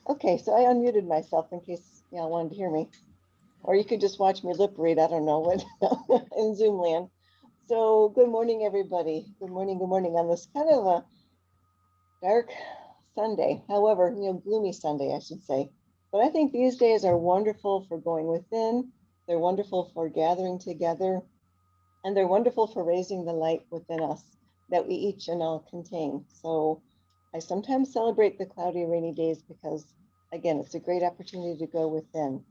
Okay, so I unmuted myself in case y'all wanted to hear me. Or you could just watch me lip read. I don't know what in Zoom land. So good morning, everybody. Good morning on this kind of a dark Sunday. However, gloomy Sunday, I should say. But I think these days are wonderful for going within. They're wonderful for gathering together, and they're wonderful for raising the light within us that we each and all contain. So I sometimes celebrate the cloudy, rainy days because, again, it's a great opportunity to go within.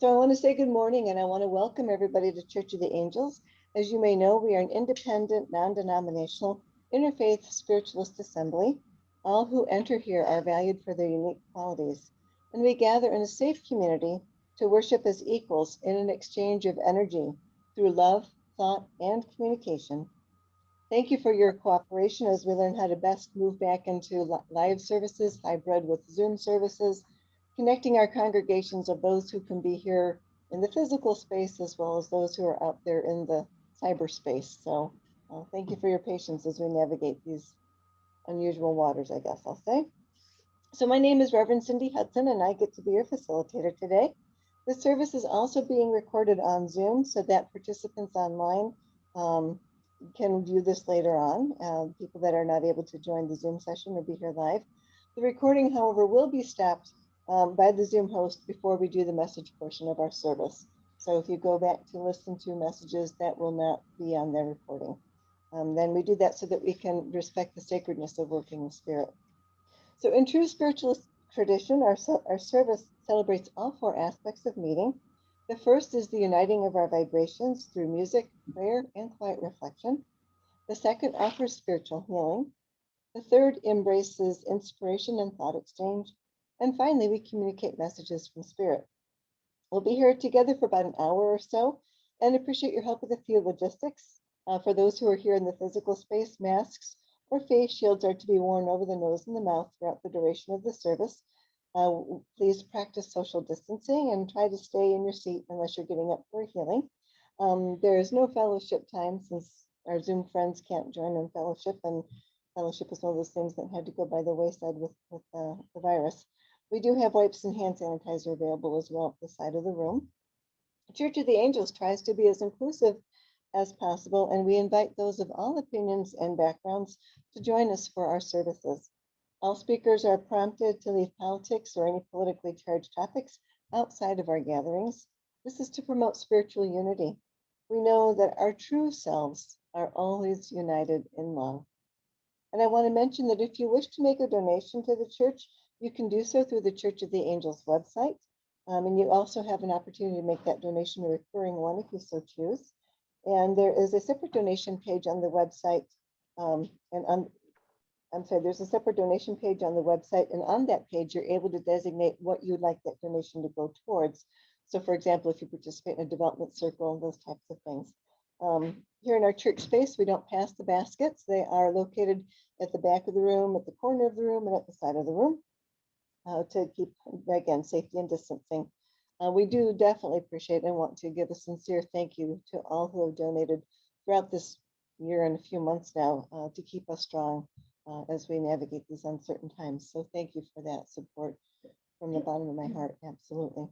So I want to say good morning and I want to welcome everybody to Church of the Angels. As you may know, we are an independent, non-denominational, interfaith spiritualist assembly. All who enter here are valued for their unique qualities, and we gather in a safe community to worship as equals in an exchange of energy through love, thought, and communication. Thank you for your cooperation as we learn how to best move back into live services, hybrid with Zoom services, connecting our congregations of those who can be here in the physical space as well as those who are out there in the cyberspace. So thank you for your patience as we navigate these unusual waters, I guess I'll say. So my name is Reverend Cindy Hudson and I get to be your facilitator today. This service is also being recorded on Zoom so that participants online um, can view this later on. People that are not able to join the Zoom session or be here live. The recording, however, will be stopped by the Zoom host before we do the message portion of our service. So if you go back to listen to messages, that will not be on their recording. Then we do that so that we can respect the sacredness of working in spirit. So in true spiritualist tradition, our service celebrates all four aspects of meeting. The first is the uniting of our vibrations through music, prayer, and quiet reflection. The second offers spiritual healing. The third embraces inspiration and thought exchange. And finally, we communicate messages from spirit. We'll be here together for about an hour or so and appreciate your help with a few logistics. For those who are here in the physical space, masks or face shields are to be worn over the nose and the mouth throughout the duration of the service. Please practice social distancing and try to stay in your seat unless you're getting up for a healing. There is no fellowship time since our Zoom friends can't join in fellowship, and fellowship is one of those things that had to go by the wayside with the virus. We do have wipes and hand sanitizer available as well at the side of the room. Church of the Angels tries to be as inclusive as possible, and we invite those of all opinions and backgrounds to join us for our services. All speakers are prompted to leave politics or any politically charged topics outside of our gatherings. This is to promote spiritual unity. We know that our true selves are always united in love. And I want to mention that if you wish to make a donation to the church, you can do so through the Church of the Angels website. And you also have an opportunity to make that donation a recurring one if you so choose. And there is a separate donation page on the website. I'm sorry, there's a separate donation page on the website. And on that page, you're able to designate what you'd like that donation to go towards. So for example, if you participate in a development circle and those types of things. Here in our church space, we don't pass the baskets. They are located at the back of the room, at the corner of the room, and at the side of the room to keep, again, safety and distancing. We do definitely appreciate and want to give a sincere thank you to all who have donated throughout this year and a few months now to keep us strong as we navigate these uncertain times. So thank you for that support from the bottom of my heart, absolutely.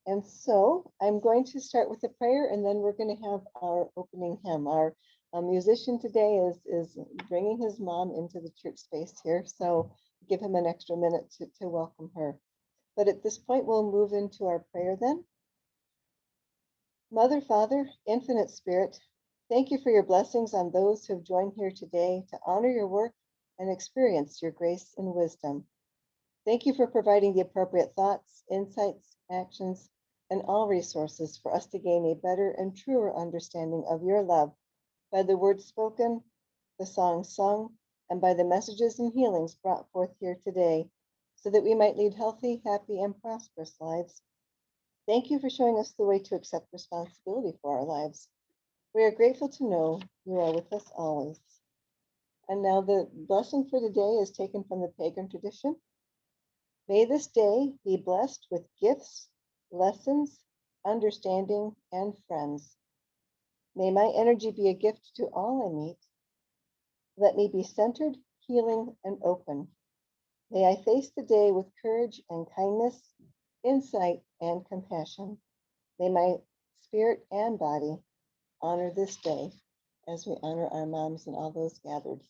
And so I'm going to start with a prayer, and then we're going to have our opening hymn. Our musician today is bringing his mom into the church space here, so give him an extra minute to welcome her. But at this point, we'll move into our prayer then. Mother, Father, Infinite Spirit, thank you for your blessings on those who have joined here today to honor your work and experience your grace and wisdom. Thank you for providing the appropriate thoughts, insights, actions, and all resources for us to gain a better and truer understanding of your love by the words spoken, the songs sung, and by the messages and healings brought forth here today, so that we might lead healthy, happy, and prosperous lives. Thank you for showing us the way to accept responsibility for our lives. We are grateful to know you are with us always. And now the blessing for today is taken from the pagan tradition. May this day be blessed with gifts, lessons, understanding, and friends. May my energy be a gift to all I meet. Let me be centered, healing, and open. May I face the day with courage and kindness, insight and compassion. May my spirit and body honor this day as we honor our moms and all those gathered.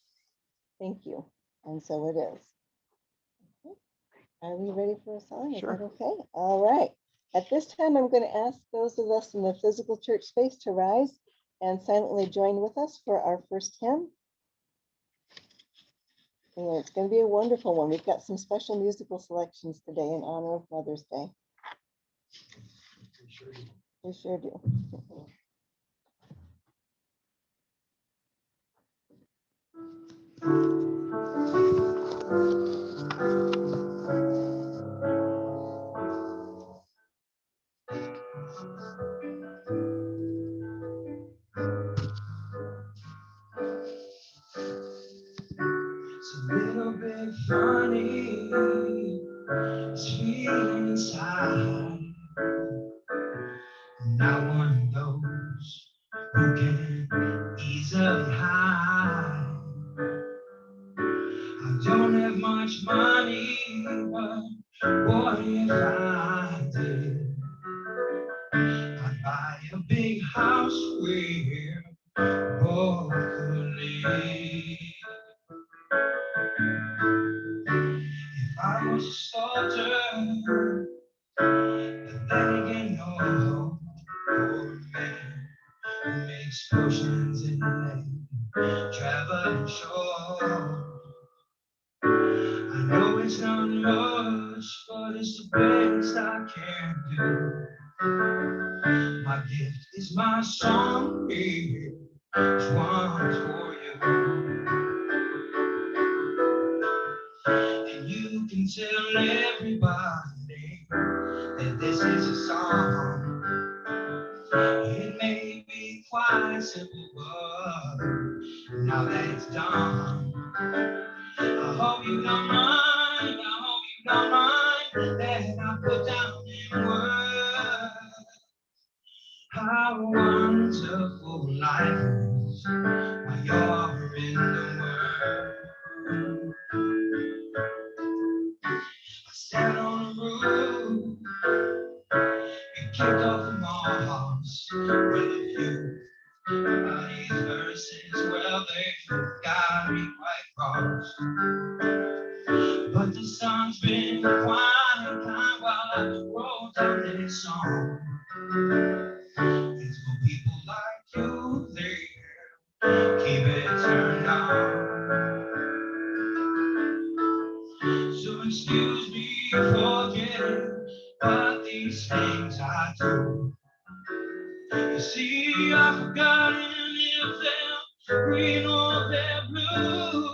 Thank you. And so it is. Okay. Are we ready for a song? Is Sure. that okay? All right. At this time, I'm going to ask those of us in the physical church space to rise and silently join with us for our first hymn. And it's going to be a wonderful one. We've got some special musical selections today in honor of Mother's Day. We sure do. It's a little bit funny, this feeling inside. I'm not one of those who can easily hide. I don't have much money, but what if I did? I'd buy a big house where both could live. If I was a soldier, but then again, no, for a man who makes potions in the traveling shore. I know it's not much, but it's the best I can do. My gift is my song, here. This one's for you. And you can tell everybody that this is a song. It may be quite simple, but now that it's done, I hope you don't mind, I hope you don't mind that I put down in words how wonderful life is when you're in the world. I sat on the roof and kicked off the moss with a few of these verses. Well, they got me quite cross. But the sun's been quite kind while I wrote down this song. It's for people like you there, keep it turned on. So excuse me for forgetting what these things I do. You see, I've forgotten if they're green or they're blue.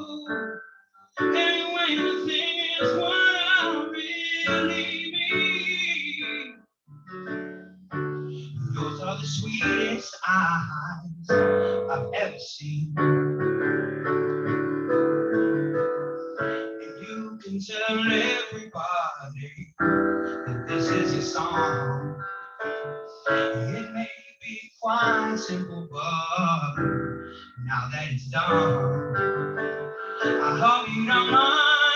Anyway, the thing is what I really mean. Those are the sweetest eyes I've ever seen. And you can tell everybody that this is a song. It may be quite simple, but now that it's done, I hope you don't mind,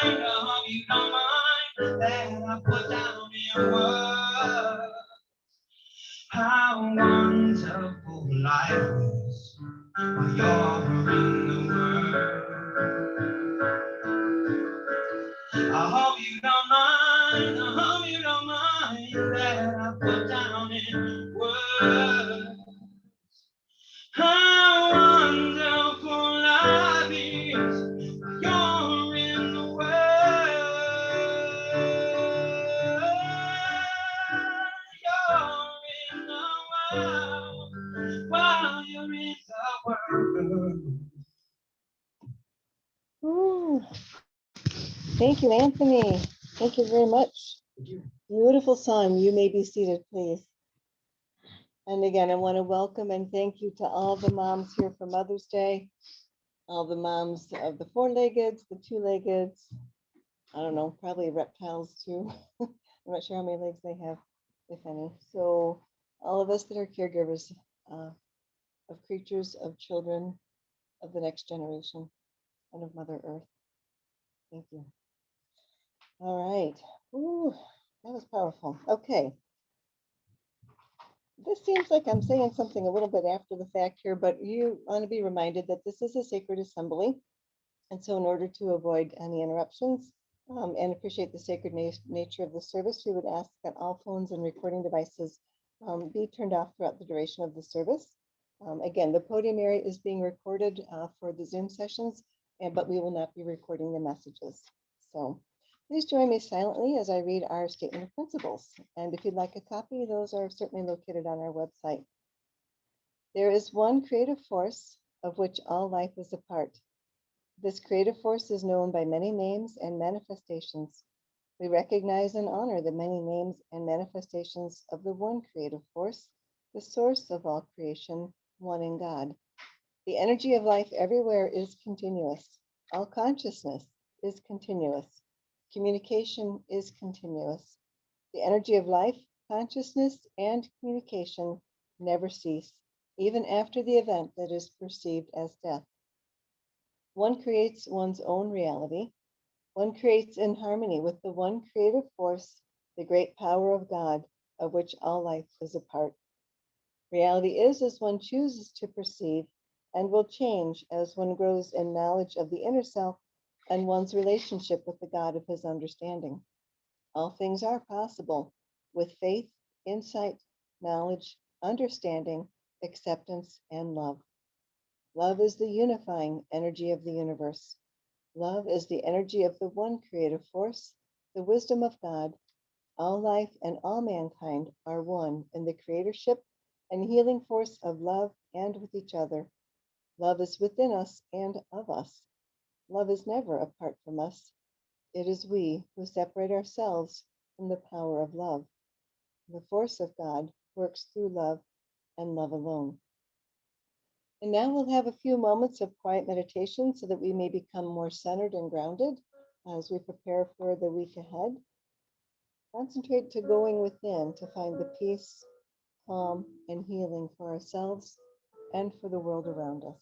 I hope you don't mind that I put down in words how wonderful life is when you're in the world. I hope you don't mind, I hope you don't mind that I put down in words how wonderful life is when you're in the world. You're in the world while you're in the world. Ooh. Thank you, Anthony. Thank you very much. Thank you. Beautiful song. You may be seated, please. And again, I want to welcome and thank you to all the moms here for Mother's Day. All the moms of the four-leggeds, the two-leggeds, I don't know, probably reptiles too. I'm not sure how many legs they have, if any. So all of us that are caregivers of creatures, of children, of the next generation, and of Mother Earth. Thank you. All right. Ooh, that was powerful. Okay. This seems like I'm saying something a little bit after the fact here, but you want to be reminded that this is a sacred assembly. And so in order to avoid any interruptions and appreciate the sacred nature of the service, we would ask that all phones and recording devices be turned off throughout the duration of the service. Again, the podium area is being recorded for the Zoom sessions, but we will not be recording the messages. So please join me silently as I read our statement of principles. And if you'd like a copy, those are certainly located on our website. There is one creative force of which all life is a part. This creative force is known by many names and manifestations. We recognize and honor the many names and manifestations of the one creative force, the source of all creation, one in God. The energy of life everywhere is continuous. All consciousness is continuous. Communication is continuous. The energy of life, consciousness, and communication never cease, even after the event that is perceived as death. One creates one's own reality. One creates in harmony with the one creative force, the great power of God, of which all life is a part. Reality is as one chooses to perceive and will change as one grows in knowledge of the inner self and one's relationship with the God of his understanding. All things are possible with faith, insight, knowledge, understanding, acceptance, and love. Love is the unifying energy of the universe. Love is the energy of the one creative force, the wisdom of God. All life and all mankind are one in the creatorship and healing force of love and with each other. Love is within us and of us. Love is never apart from us. It is we who separate ourselves from the power of love. The force of God works through love and love alone. And now we'll have a few moments of quiet meditation so that we may become more centered and grounded as we prepare for the week ahead. Concentrate to going within to find the peace, calm, and healing for ourselves and for the world around us.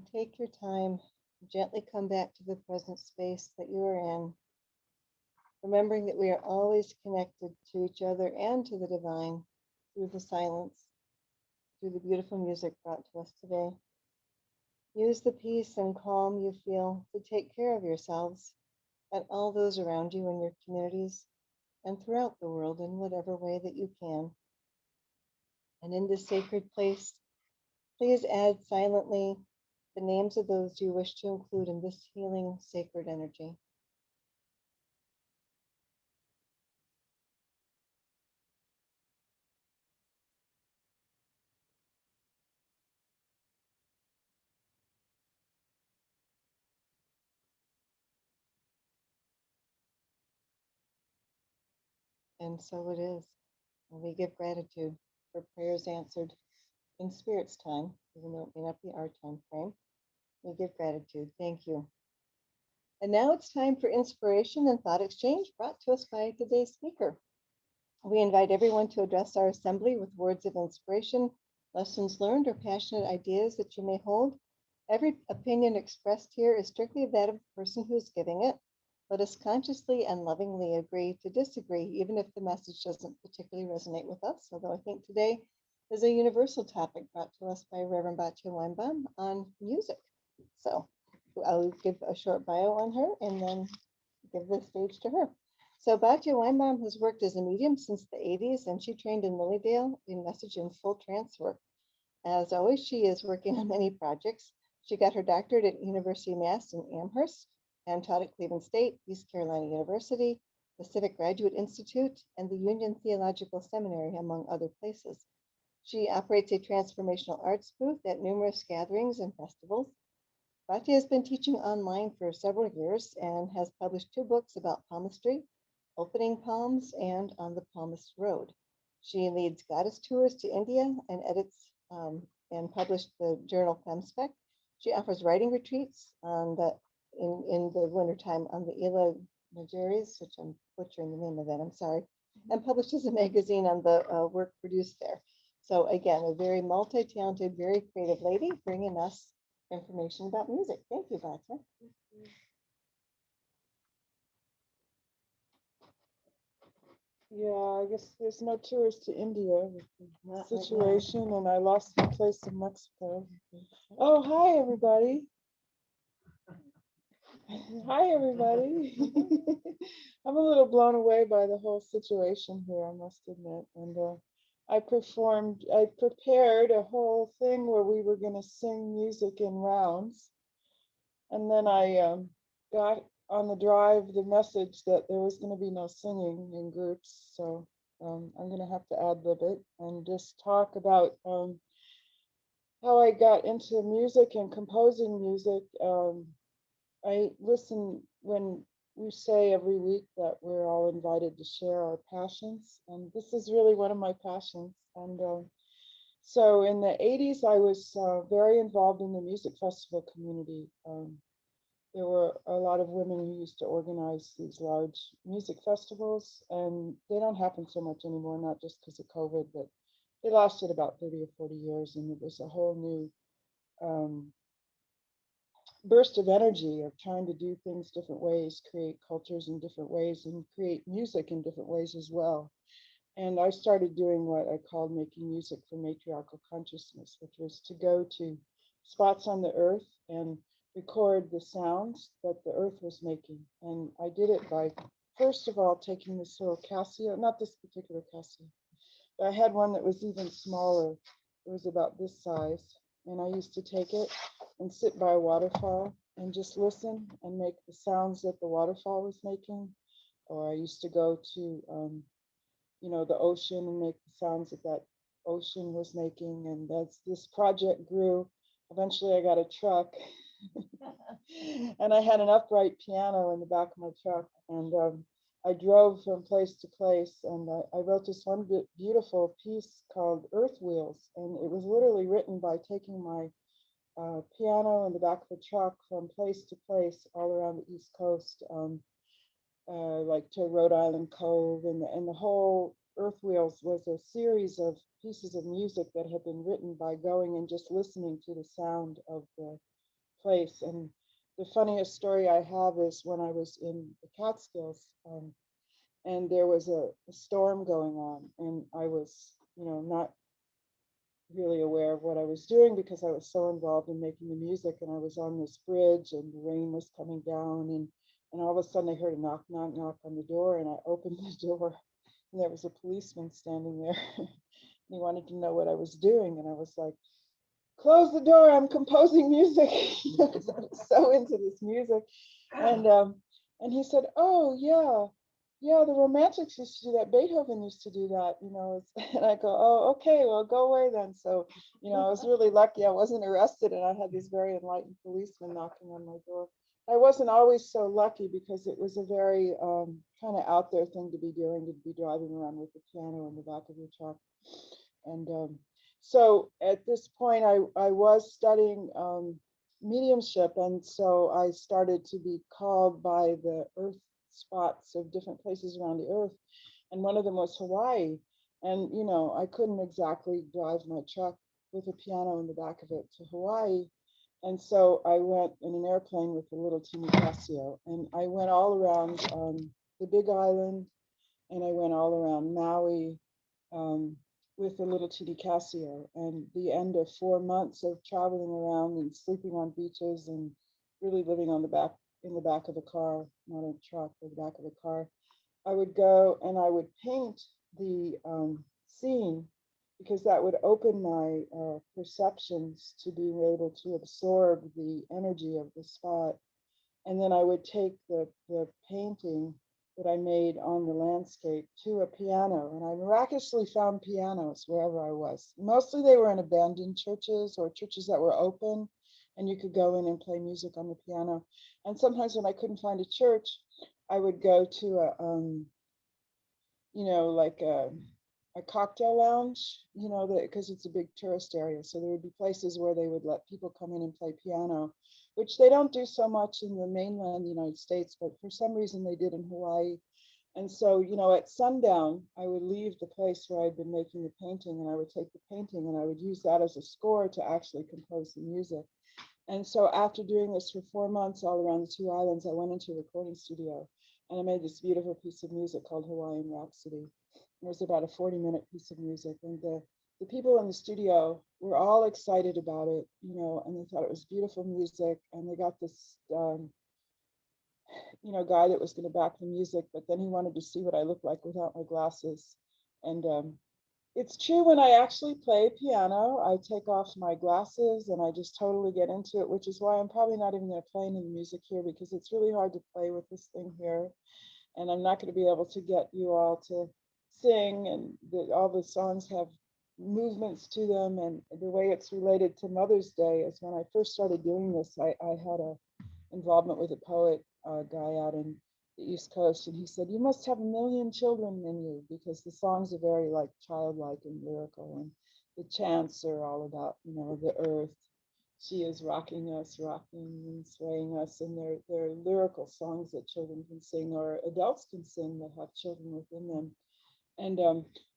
And take your time, gently come back to the present space that you are in, remembering that we are always connected to each other and to the divine through the silence, through the beautiful music brought to us today. Use the peace and calm you feel to take care of yourselves and all those around you in your communities and throughout the world in whatever way that you can. And in this sacred place, please add silently the names of those you wish to include in this healing sacred energy. And so it is. And we give gratitude for prayers answered in Spirit's time, even though it may not be our time frame. We give gratitude. Thank you. And now it's time for inspiration and thought exchange brought to us by today's speaker. We invite everyone to address our assembly with words of inspiration, lessons learned, or passionate ideas that you may hold. Every opinion expressed here is strictly that of the person who is giving it. Let us consciously and lovingly agree to disagree, even if the message doesn't particularly resonate with us, although I think today is a universal topic brought to us by Reverend Batya Weinbaum on music. So I'll give a short bio on her and then give the stage to her. So Batya Weinbaum has worked as a medium since the 80s, and she trained in Lilydale in message and full trance work. As always, she is working on many projects. She got her doctorate at University of Mass in Amherst and taught at Cleveland State, East Carolina University, the Civic Graduate Institute, and the Union Theological Seminary, among other places. She operates a transformational arts booth at numerous gatherings and festivals. Batya has been teaching online for several years and has published 2 books about palmistry, Opening Palms and On the Palmist Road. She leads goddess tours to India and edits and published the journal FemSpec. She offers writing retreats on in the wintertime on the Ila Najaris, which I'm butchering the name of that, I'm sorry, and publishes a magazine on the work produced there. So again, a very multi-talented, very creative lady bringing us information about music. Thank you, Batya. Yeah, I guess there's no tours to India with the Not right situation, and I lost my place in Mexico. Oh, hi, everybody. Hi, everybody. I'm a little blown away by the whole situation here, I must admit. And I prepared a whole thing where we were going to sing music in rounds. And then I got on the drive the message that there was going to be no singing in groups. So I'm going to have to ad-lib it and just talk about how I got into music and composing music. I listen when we say every week that we're all invited to share our passions, and this is really one of my passions. And so in the 80s, I was very involved in the music festival community. There were a lot of women who used to organize these large music festivals, and they don't happen so much anymore, not just because of COVID, but they lasted about 30 or 40 years, and it was a whole new burst of energy of trying to do things different ways, create cultures in different ways, and create music in different ways as well. And I started doing what I called making music for matriarchal consciousness, which was to go to spots on the earth and record the sounds that the earth was making. And I did it by, first of all, taking this little Casio, not this particular Casio, but I had one that was even smaller. It was about this size. And I used to take it and sit by a waterfall and just listen and make the sounds that the waterfall was making. Or I used to go to, the ocean and make the sounds that that ocean was making. And as this project grew, eventually I got a truck and I had an upright piano in the back of my truck. And I drove from place to place, and I wrote this one beautiful piece called Earth Wheels. And it was literally written by taking my piano in the back of the truck from place to place all around the East Coast, like to Rhode Island Cove. And the whole Earth Wheels was a series of pieces of music that had been written by going and just listening to the sound of the place. And the funniest story I have is when I was in the Catskills, and there was a storm going on, and I was, not really aware of what I was doing because I was so involved in making the music, and I was on this bridge and the rain was coming down, and all of a sudden I heard a knock, knock, knock on the door, and I opened the door and there was a policeman standing there. He wanted to know what I was doing, and I was like, close the door, I'm composing music, because I was so into this music. And and he said, oh yeah, yeah, the Romantics used to do that. Beethoven used to do that, And I go, oh, okay, well, go away then. So, I was really lucky. I wasn't arrested, and I had this very enlightened policeman knocking on my door. I wasn't always so lucky because it was a very kind of out there thing to be doing, to be driving around with a piano in the back of your truck. And so at this point, I was studying mediumship. And so I started to be called by the earth spots of different places around the earth. And one of them was Hawaii. And, I couldn't exactly drive my truck with a piano in the back of it to Hawaii. And so I went in an airplane with a little teeny Casio. And I went all around the Big Island, and I went all around Maui, um, with a little teeny Casio. And the end of 4 months of traveling around and sleeping on beaches and really living on the back in the back of the car, not a truck, but the back of the car, I would go and I would paint the scene, because that would open my perceptions to being able to absorb the energy of the spot. And then I would take the painting that I made on the landscape to a piano. And I miraculously found pianos wherever I was. Mostly they were in abandoned churches or churches that were open, and you could go in and play music on the piano. And sometimes when I couldn't find a church, I would go to like a cocktail lounge, because it's a big tourist area. So there would be places where they would let people come in and play piano, which they don't do so much in the mainland United States, but for some reason they did in Hawaii. And so, at sundown, I would leave the place where I'd been making the painting, and I would take the painting and I would use that as a score to actually compose the music. And so after doing this for 4 months all around the two islands, I went into a recording studio and I made this beautiful piece of music called Hawaiian Rhapsody. It was about a 40-minute piece of music. And the people in the studio were all excited about it, and they thought it was beautiful music. And they got this, guy that was going to back the music, but then he wanted to see what I looked like without my glasses. And it's true, when I actually play piano, I take off my glasses and I just totally get into it, which is why I'm probably not even going to play any music here, because it's really hard to play with this thing here. And I'm not going to be able to get you all to sing, and all the songs have movements to them. And the way it's related to Mother's Day is when I first started doing this, I had a involvement with a poet guy out in the East Coast, and he said, you must have a million children in you, because the songs are very like childlike and lyrical, and the chants are all about, the earth. She is rocking us, rocking and swaying us, and they're lyrical songs that children can sing, or adults can sing, that have children within them. And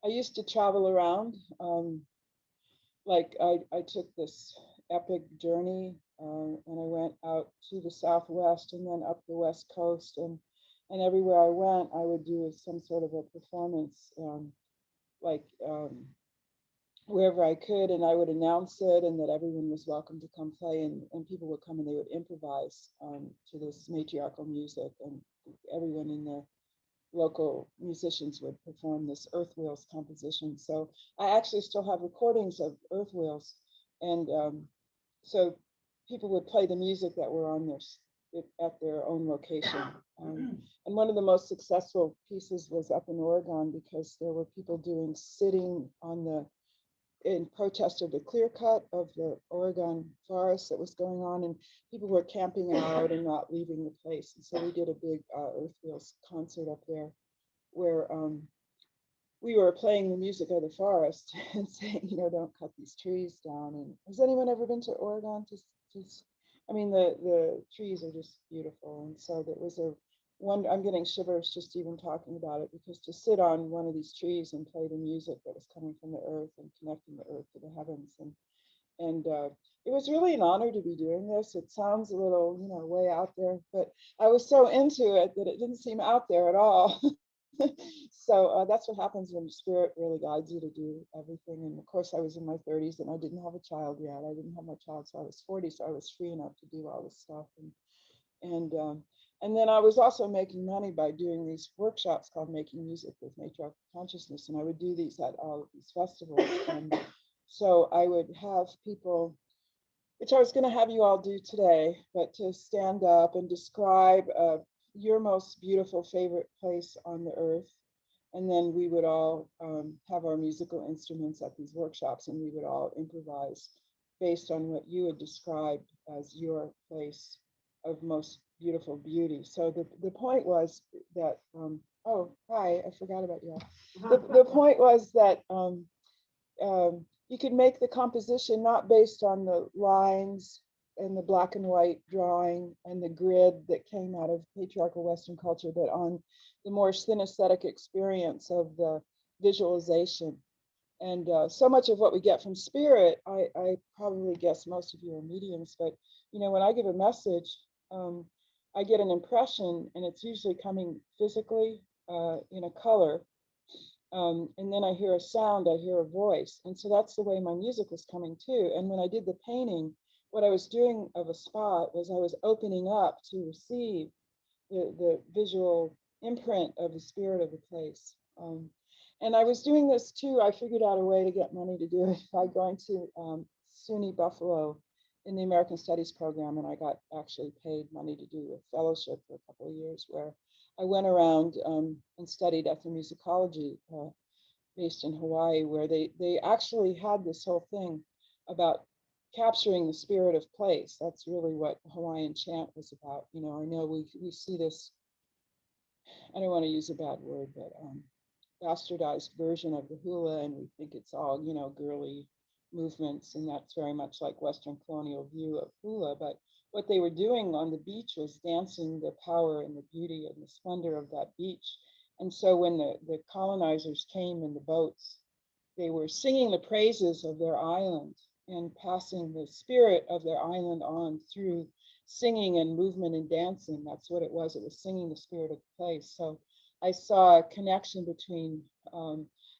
I used to travel around. Like I took this epic journey, and I went out to the Southwest and then up the West Coast, and everywhere I went, I would do some sort of a performance, like wherever I could, and I would announce it, and that everyone was welcome to come play, and people would come and they would improvise to this matriarchal music, and everyone in the local musicians would perform this Earth Wheels composition. So I actually still have recordings of Earth Wheels, and so people would play the music that were on this at their own location. And one of the most successful pieces was up in Oregon, because there were people sitting on in protest of the clear cut of the Oregon forest that was going on, and people were camping out and not leaving the place. And so we did a big Earth Wheels concert up there, where we were playing the music of the forest and saying, don't cut these trees down. And has anyone ever been to Oregon? I mean, the trees are just beautiful. And so there was I'm getting shivers just even talking about it, because to sit on one of these trees and play the music that was coming from the earth and connecting the earth to the heavens, and it was really an honor to be doing this. It sounds a little, way out there, but I was so into it that it didn't seem out there at all. So that's what happens when the spirit really guides you to do everything. And of course, I was in my 30s and I didn't have a child yet. I didn't have my child, so I was 40, so I was free enough to do all this stuff. And and then I was also making money by doing these workshops called Making Music with Matriarchal Consciousness, and I would do these at all of these festivals. And so I would have people, which I was going to have you all do today, but to stand up and describe your most beautiful favorite place on the earth. And then we would all have our musical instruments at these workshops, and we would all improvise based on what you had described as your place of most beautiful beauty. So the point was that, oh, hi, I forgot about you. The point was that you could make the composition not based on the lines and the black and white drawing and the grid that came out of patriarchal Western culture, but on the more synesthetic experience of the visualization. And so much of what we get from spirit, I probably guess most of you are mediums, but when I give a message, I get an impression, and it's usually coming physically in a color. And then I hear a sound, I hear a voice. And so that's the way my music was coming too. And when I did the painting, what I was doing of a spot was I was opening up to receive the visual imprint of the spirit of the place. And I was doing this too. I figured out a way to get money to do it by going to SUNY Buffalo in the American Studies program. And I got actually paid money to do a fellowship for a couple of years where I went around and studied ethnomusicology based in Hawaii, where they actually had this whole thing about capturing the spirit of place. That's really what Hawaiian chant was about. I know we see this, I don't want to use a bad word, but bastardized version of the hula, and we think it's all, girly movements, and that's very much like Western colonial view of hula. But what they were doing on the beach was dancing the power and the beauty and the splendor of that beach. And so when the colonizers came in the boats, they were singing the praises of their island and passing the spirit of their island on through singing and movement and dancing. That's what it was. It was singing the spirit of the place. So I saw a connection between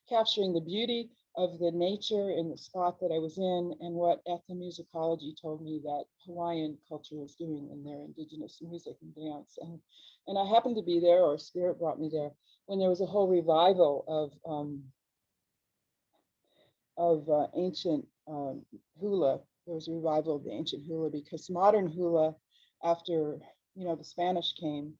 capturing the beauty of the nature in the spot that I was in and what ethnomusicology told me that Hawaiian culture was doing in their indigenous music and dance. And I happened to be there, or spirit brought me there, when there was a whole revival of ancient hula. There was a revival of the ancient hula because modern hula, after the Spanish came,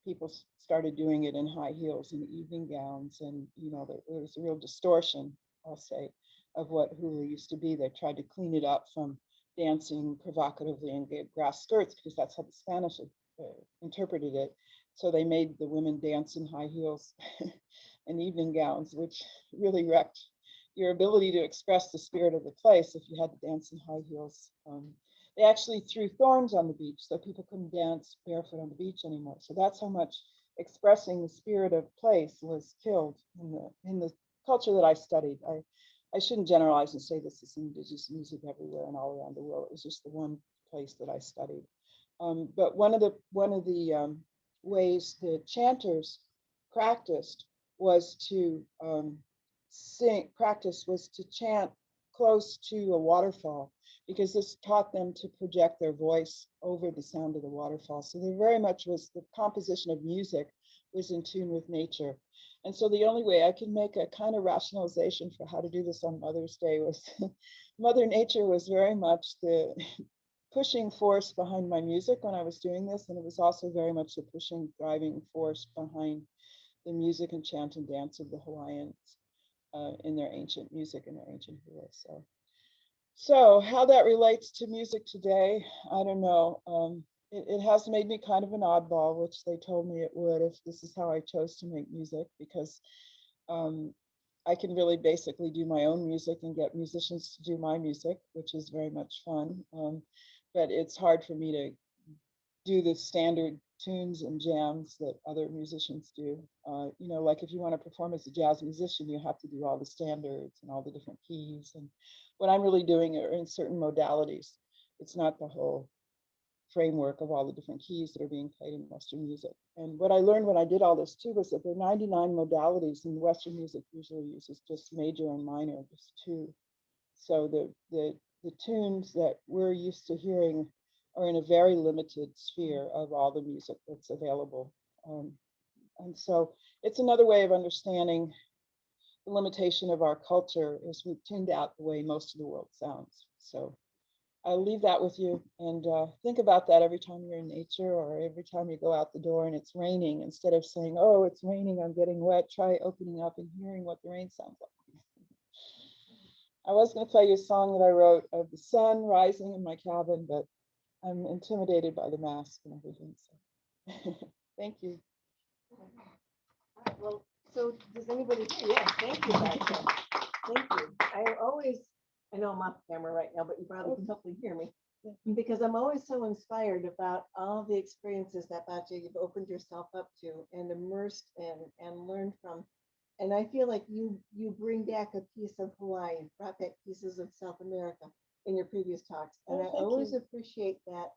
people started doing it in high heels and evening gowns, and there was a real distortion, I'll say, of what hula used to be. They tried to clean it up from dancing provocatively in grass skirts because that's how the Spanish interpreted it. So they made the women dance in high heels and evening gowns, which really wrecked your ability to express the spirit of the place if you had to dance in high heels. They actually threw thorns on the beach so people couldn't dance barefoot on the beach anymore. So that's how much expressing the spirit of place was killed in the culture that I studied. I shouldn't generalize and say this is indigenous music everywhere and all around the world. It was just the one place that I studied. But one of the ways the chanters practiced was to chant close to a waterfall, because this taught them to project their voice over the sound of the waterfall. So there very much was the composition of music was in tune with nature. And so the only way I can make a kind of rationalization for how to do this on Mother's Day was Mother Nature was very much the pushing force behind my music when I was doing this. And it was also very much the pushing, driving force behind the music and chant and dance of the Hawaiians in their ancient music and their ancient hula. So how that relates to music today, I don't know. It has made me kind of an oddball, which they told me it would if this is how I chose to make music, because I can really basically do my own music and get musicians to do my music, which is very much fun. But it's hard for me to do the standard tunes and jams that other musicians do. You know, like if you want to perform as a jazz musician, you have to do all the standards and all the different keys. And what I'm really doing are in certain modalities. It's not the whole framework of all the different keys that are being played in Western music. And what I learned when I did all this too was that there are 99 modalities, and Western music usually uses just major and minor, just two. So the tunes that we're used to hearing are in a very limited sphere of all the music that's available. And so it's another way of understanding the limitation of our culture is we've tuned out the way most of the world sounds. So I'll leave that with you, and think about that every time you're in nature or every time you go out the door and it's raining. Instead of saying, oh, it's raining, I'm getting wet, try opening up and hearing what the rain sounds like. I was going to play you a song that I wrote of the sun rising in my cabin, but I'm intimidated by the mask and everything. So thank you. Well, so does anybody, yes, thank you, Batya. Thank you. I know I'm off camera right now, but you probably can hopefully hear me. Because I'm always so inspired about all the experiences that Batya you've opened yourself up to and immersed in and learned from. And I feel like you bring back a piece of Hawaii, brought back pieces of South America in your previous talks. And I always appreciate that,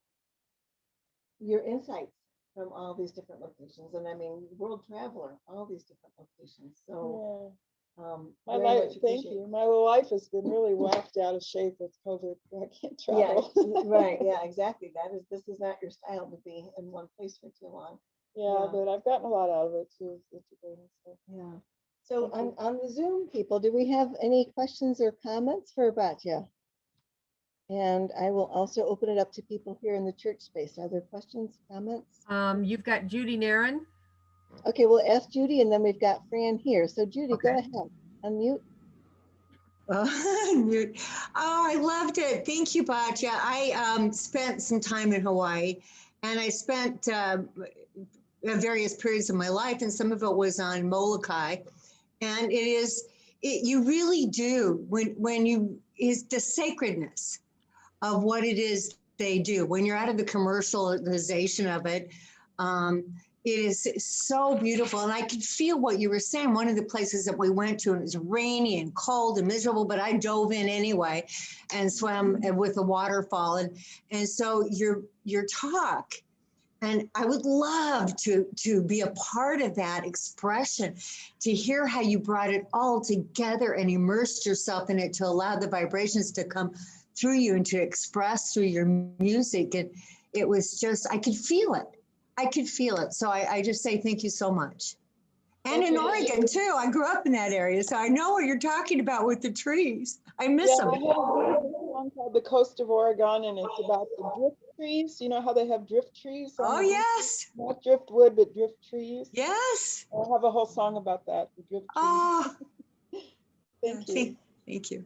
your insights from all these different locations. And I mean, world traveler, all these different locations. So my life, thank you. My life has been really whacked out of shape with COVID. I can't travel. Yeah, right. Yeah, exactly. This is not your style to be in one place for too long. Yeah, but I've gotten a lot out of it too. Yeah. So on the Zoom, people, do we have any questions or comments for Batya? And I will also open it up to people here in the church space. Are there questions, comments? You've got Judy Nairn. Okay, we'll ask Judy, and then we've got Fran here. So Judy, Okay. Go ahead, unmute. Oh, I loved it. Thank you, Batya. I spent some time in Hawaii, and I spent various periods of my life, and some of it was on Molokai. And you really do, when you, is the sacredness of what it is they do. When you're out of the commercialization of it, it is so beautiful. And I could feel what you were saying. One of the places that we went to, and it was rainy and cold and miserable, but I dove in anyway and swam with the waterfall. And so your talk, and I would love to be a part of that expression, to hear how you brought it all together and immersed yourself in it to allow the vibrations to come through you and to express through your music. And it was just, I could feel it. I could feel it. So I just say thank you so much. And in Oregon too, I grew up in that area. So I know what you're talking about with the trees. I miss them. I have a song called The Coast of Oregon, and it's about the drift trees. You know how they have drift trees? Oh, yes. Not driftwood, but drift trees. Yes. I have a whole song about that, the drift trees. Oh, thank you. Thank you.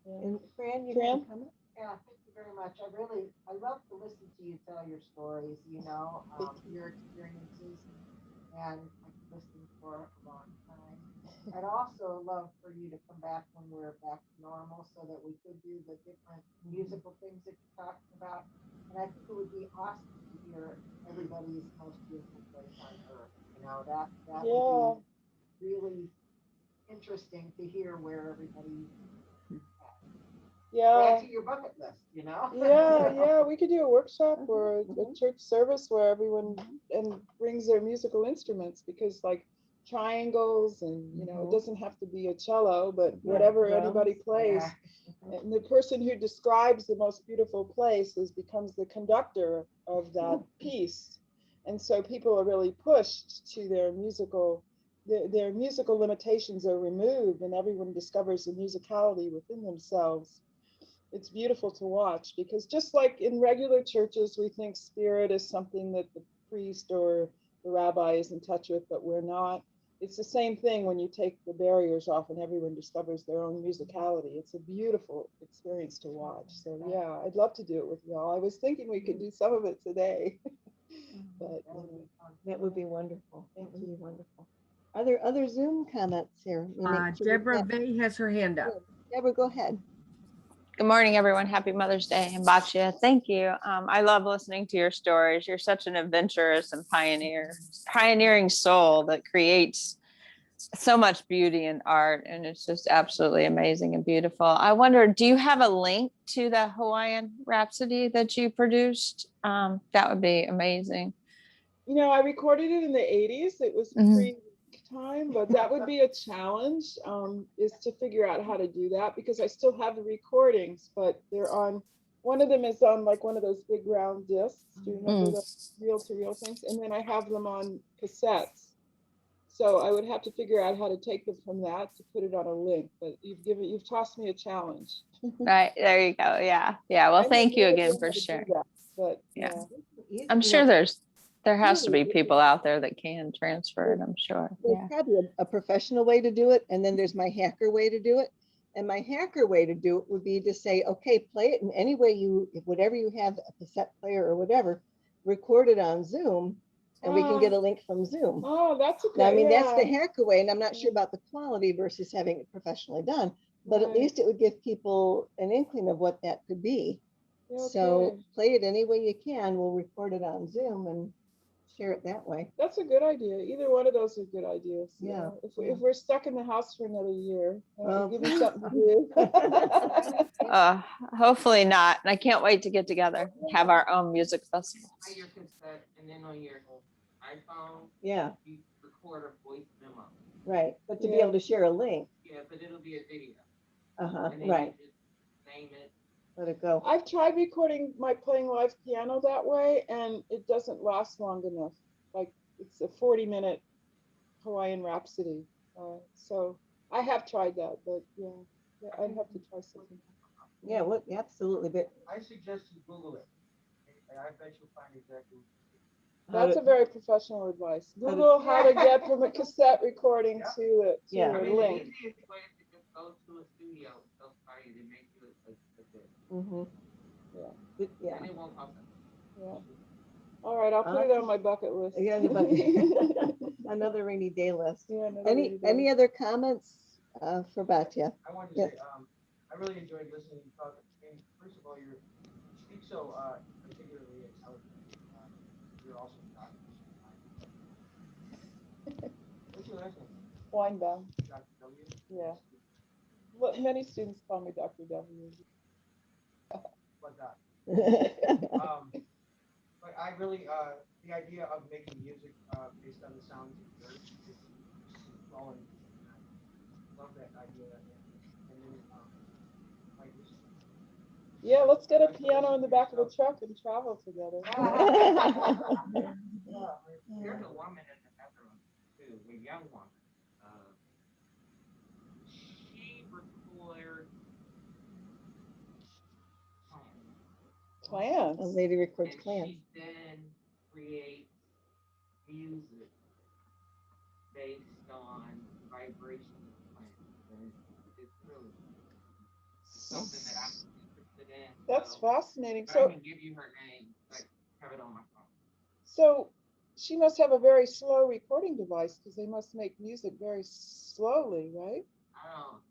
And Fran, you have a comment? Yeah, thank you very much. I love to listen to you tell your stories, your experiences, and I've been listening for a long time. I'd also love for you to come back when we're back to normal so that we could do the different musical things that you talked about. And I think it would be awesome to hear everybody's most beautiful place on earth. That would be really interesting to hear where everybody add to your bucket list, Yeah, we could do a workshop or a church service where everyone brings their musical instruments, because like triangles and it doesn't have to be a cello, but whatever anybody plays. And the person who describes the most beautiful place becomes the conductor of that piece. And so people are really pushed to their musical limitations are removed, and everyone discovers the musicality within themselves. It's beautiful to watch, because just like in regular churches, we think spirit is something that the priest or the rabbi is in touch with, but we're not. It's the same thing when you take the barriers off and everyone discovers their own musicality. It's a beautiful experience to watch. So yeah, I'd love to do it with y'all. I was thinking we could do some of it today. But that would be wonderful. That would be wonderful. Are there other Zoom comments here? Deborah Vay has her hand up. Deborah, go ahead. Good morning, everyone. Happy Mother's Day. And Batya, thank you. I love listening to your stories. You're such an adventurous and pioneering soul that creates so much beauty in art. And it's just absolutely amazing and beautiful. I wonder, do you have a link to the Hawaiian Rhapsody that you produced? That would be amazing. You know, I recorded it in the 80s. It was pre-time, but that would be a challenge, is to figure out how to do that, because I still have the recordings, but they're on, one of them is on like one of those big round discs. Do you remember the reel-to-reel things? And then I have them on cassettes. So I would have to figure out how to take them from that to put it on a link, but you've tossed me a challenge. Right, there you go. Yeah. Well, thank you again for sharing. But yeah, You I'm sure know, there has to be people out there that can transfer it, I'm sure. There's probably a professional way to do it, and then there's my hacker way to do it. And my hacker way to do it would be to say, okay, play it in any way whatever you have, a cassette player or whatever, record it on Zoom, and we can get a link from Zoom. Oh, that's a good. Now, I mean, that's the hacker way, and I'm not sure about the quality versus having it professionally done, but at least it would give people an inkling of what that could be. Okay. So play it any way you can. We'll record it on Zoom and share it that way. That's a good idea. Either one of those are good ideas. Yeah. If we're stuck in the house for another year, give me something to do. Hopefully not. And I can't wait to get together, have our own music festival. Your cassette, and then on your iPhone, you record a voice memo. Right, but to be able to share a link. Yeah, but it'll be a video. Right. You just name it. Let it go. I've tried recording playing live piano that way, and it doesn't last long enough. Like, it's a 40-minute Hawaiian Rhapsody. So I have tried that, but I'd have to try something. Yeah, well, absolutely. But I suggest you Google it. I bet you'll find exactly. That's a very professional advice. Google how to get from a cassette recording to a link. The easiest way is to just go to a studio. They'll try you to make you a good. Yeah. And it won't cost them. Yeah. All right, I'll put it on my bucket list. Yeah, another rainy day list. Yeah, any other comments for Batya? I wanted to say, I really enjoyed listening to you talk. First of all, you speak so particularly intelligent. You're also what's your last name? Weinbaum. Dr. W? Yeah. Well, many students call me Dr. W. But but I really, the idea of making music based on the sounds of the earth is flowing. I love that idea. And then, yeah, let's get a piano in the back of the truck and travel together. There's a woman in the bathroom too, a young woman. She records Plans. A lady records plans. She then creates music based on vibration of plants. It's really something that I'm interested in. That's fascinating. So I can give you her name. I have it on my phone. So she must have a very slow recording device, because they must make music very slowly, right? I don't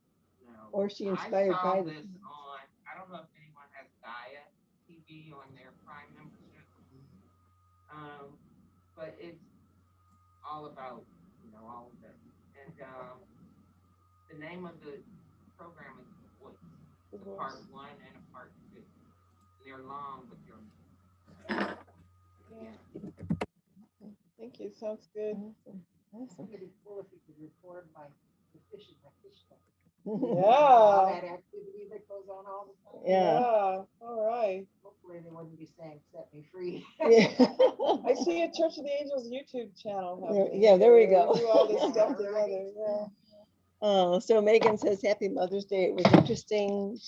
know. Or she inspired by this on, I don't know if anyone has Gaia TV on their Prime membership. But it's all about, all of this. And the name of the program is The Voice. It's a part 1 and a part 2. And they're long, but they're Thank you. Sounds good. Awesome. It'd be cool if you could record the fish in my fish tank. Yeah. All that activity that goes on all the time. Yeah. All right. Hopefully they wouldn't be saying "set me free." I see a Church of the Angels YouTube channel. Yeah, there we go. Do all this stuff together. Yeah. So Megan says, Happy Mother's Day. It was interesting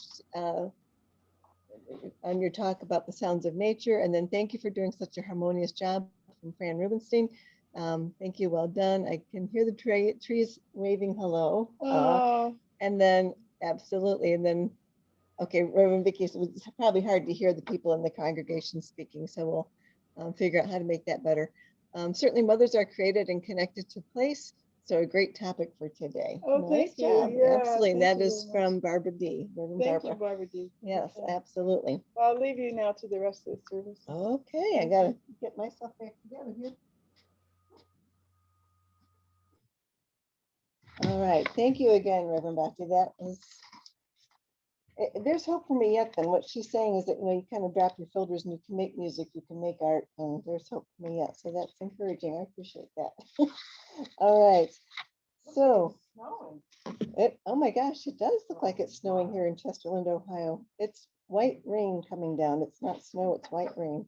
on your talk about the sounds of nature. And then thank you for doing such a harmonious job from Fran Rubenstein. Thank you. Well done. I can hear the trees waving hello. And then absolutely. And then, okay, Reverend Vicky, so it's probably hard to hear the people in the congregation speaking. So we'll figure out how to make that better. Certainly mothers are created and connected to place. So a great topic for today. Oh, thank you. job. Yeah, Absolutely. And thank that you is very much. from Barbara D. Reverend Thank you, Barbara. Barbara D. Yes, Okay. absolutely. Well, I'll leave you now to the rest of the service. Okay, I Thank gotta get myself back together here. All right, thank you again, Reverend Batya. That is, there's hope for me yet. Then what she's saying is that you kind of drop your filters and you can make music, you can make art, and there's hope for me yet. So that's encouraging. I appreciate that. All right, so oh my gosh, it does look like it's snowing here in Chesterland, Ohio. It's white rain coming down. It's not snow, it's white rain.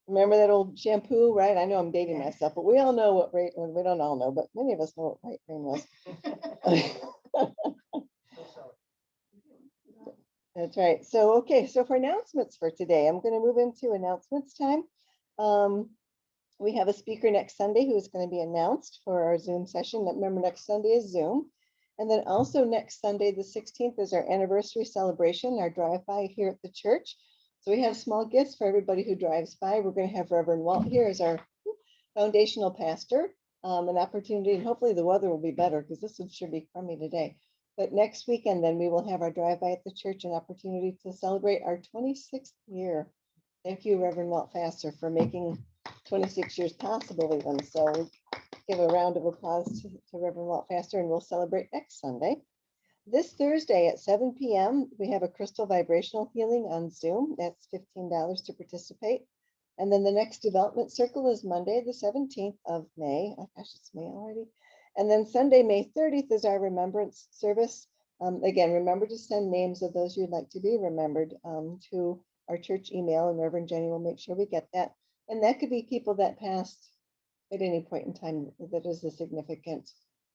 Remember that old shampoo, right? I know I'm dating myself, but we all know what rain, well, we don't all know, but many of us know what white rain was. That's right. So, okay, so for announcements for today, I'm going to move into announcements time. We have a speaker next Sunday who is going to be announced for our Zoom session. Remember, next Sunday is Zoom. And then also next Sunday, the 16th, is our anniversary celebration, our drive-by here at the church. So we have small gifts for everybody who drives by. We're going to have Reverend Walt here as our foundational pastor, an opportunity, and hopefully the weather will be better because this one should be crummy today. But next weekend, then we will have our drive-by at the church, an opportunity to celebrate our 26th year. Thank you, Reverend Walt Faster, for making 26 years possible even. So we give a round of applause to Reverend Walt Faster, and we'll celebrate next Sunday. This Thursday at 7 p.m., we have a crystal vibrational healing on Zoom. That's $15 to participate. And then the next development circle is Monday, the 17th of May. Oh gosh, it's May already. And then Sunday, May 30th is our remembrance service. Again, remember to send names of those you'd like to be remembered to our church email, and Reverend Jenny will make sure we get that. And that could be people that passed at any point in time that is a significant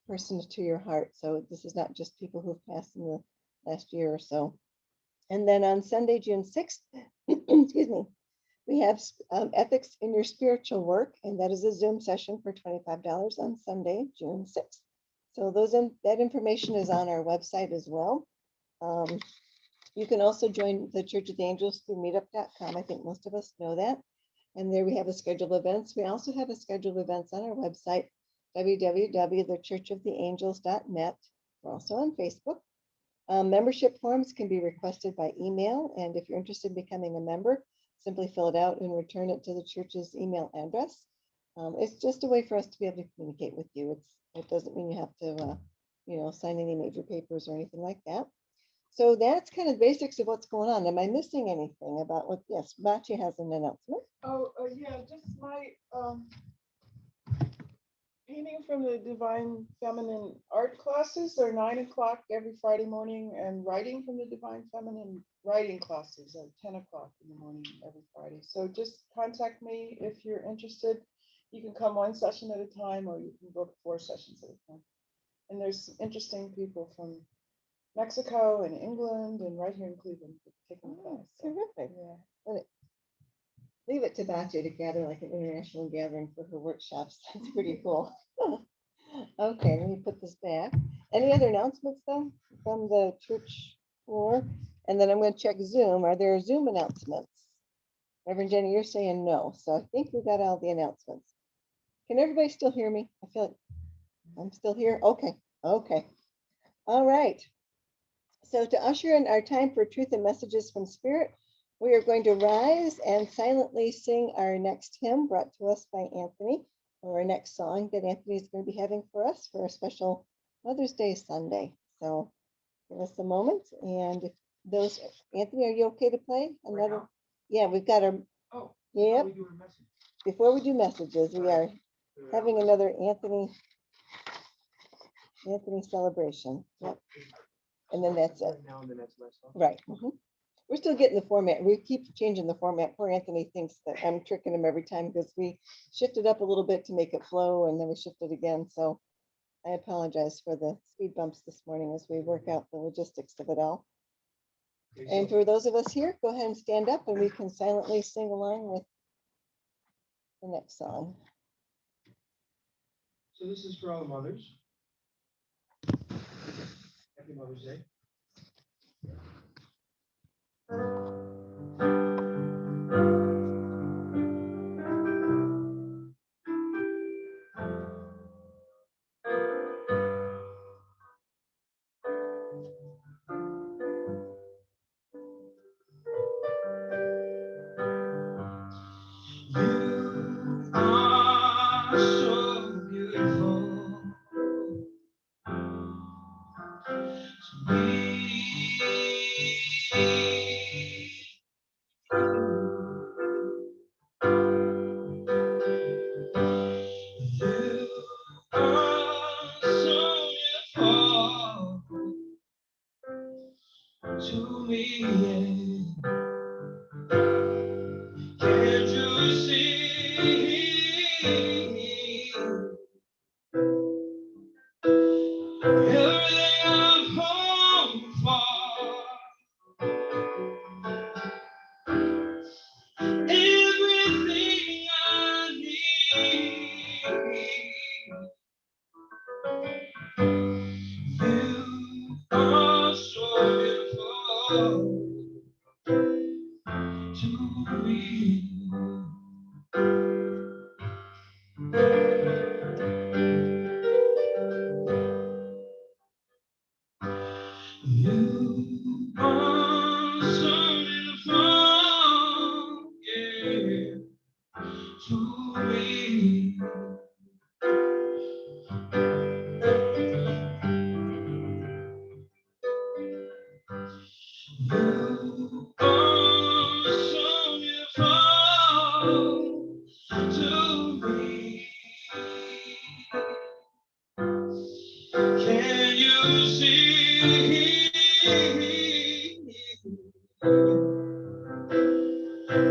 person to your heart. So this is not just people who've passed in the last year or so. And then on Sunday, June 6th, excuse me, we have ethics in your spiritual work, and that is a Zoom session for $25 on Sunday, June 6th. So that information is on our website as well. You can also join the Church of the Angels through meetup.com. I think most of us know that. And there we have a schedule of events. We also have a schedule of events on our website, www.thechurchoftheangels.net. We're also on Facebook. Membership forms can be requested by email. And if you're interested in becoming a member, simply fill it out and return it to the church's email address. It's just a way for us to be able to communicate with you. It doesn't mean you have to, sign any major papers or anything like that. So that's kind of basics of what's going on. Am I missing anything about what? Yes, Batya has an announcement. Oh, yeah, just my painting from the Divine Feminine art classes are 9 o'clock every Friday morning, and writing from the Divine Feminine writing classes are 10 o'clock in the morning every Friday. So just contact me if you're interested. You can come one session at a time, or you can book 4 sessions at a time. And there's some interesting people from Mexico and England and right here in Cleveland taking the class. So, Terrific. yeah. Leave it to Batya to gather like an international gathering for her workshops. That's pretty cool. Okay, let me put this back. Any other announcements though from the church floor? And then I'm going to check Zoom. Are there Zoom announcements? Reverend Jenny, you're saying no. So I think we got all the announcements. Can everybody still hear me? I feel like I'm still here. Okay. Okay. All right. So to usher in our time for truth and messages from Spirit, we are going to rise and silently sing our next hymn brought to us by Anthony, or our next song that Anthony is going to be having for us for a special Mother's Day Sunday. So give us a moment. And if those, Anthony, are you okay to play another? Right, Yeah, we've got our, oh, yep. we do a message. Before we do messages, we are having another Anthony celebration. Yep. And then that's it. Now and then that's my song. Right. We're still getting the format. We keep changing the format. Poor Anthony thinks that I'm tricking him every time because we shifted up a little bit to make it flow, and then we shifted again. So I apologize for the speed bumps this morning as we work out the logistics of it all. And for those of us here, go ahead and stand up and we can silently sing along with the next song. So this is for all the mothers. Happy Mother's Day. You are something from, yeah, to me. You are something from, to me. Can you see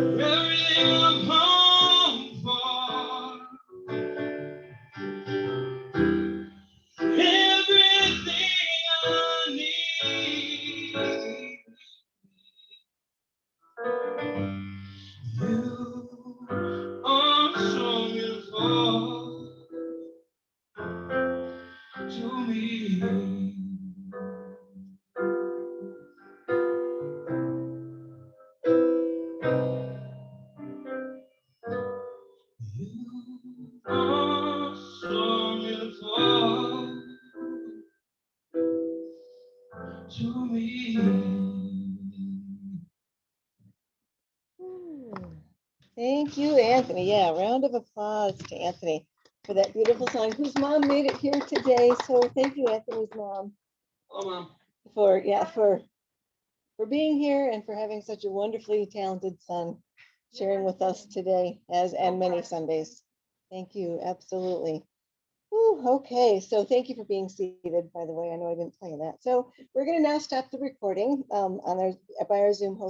everything I'm home for? Everything I need. You are so beautiful to me. You are so beautiful to me. Thank you, Anthony. Yeah, round of applause to Anthony for that beautiful song, whose mom made it here today. So thank you, Anthony's mom, Hello, Mom. for being here and for having such a wonderfully talented son sharing with us today, and many Sundays. Thank you, absolutely. Ooh, okay, so thank you for being seated, by the way. I know I didn't tell you that. So we're going to now stop the recording by our Zoom host.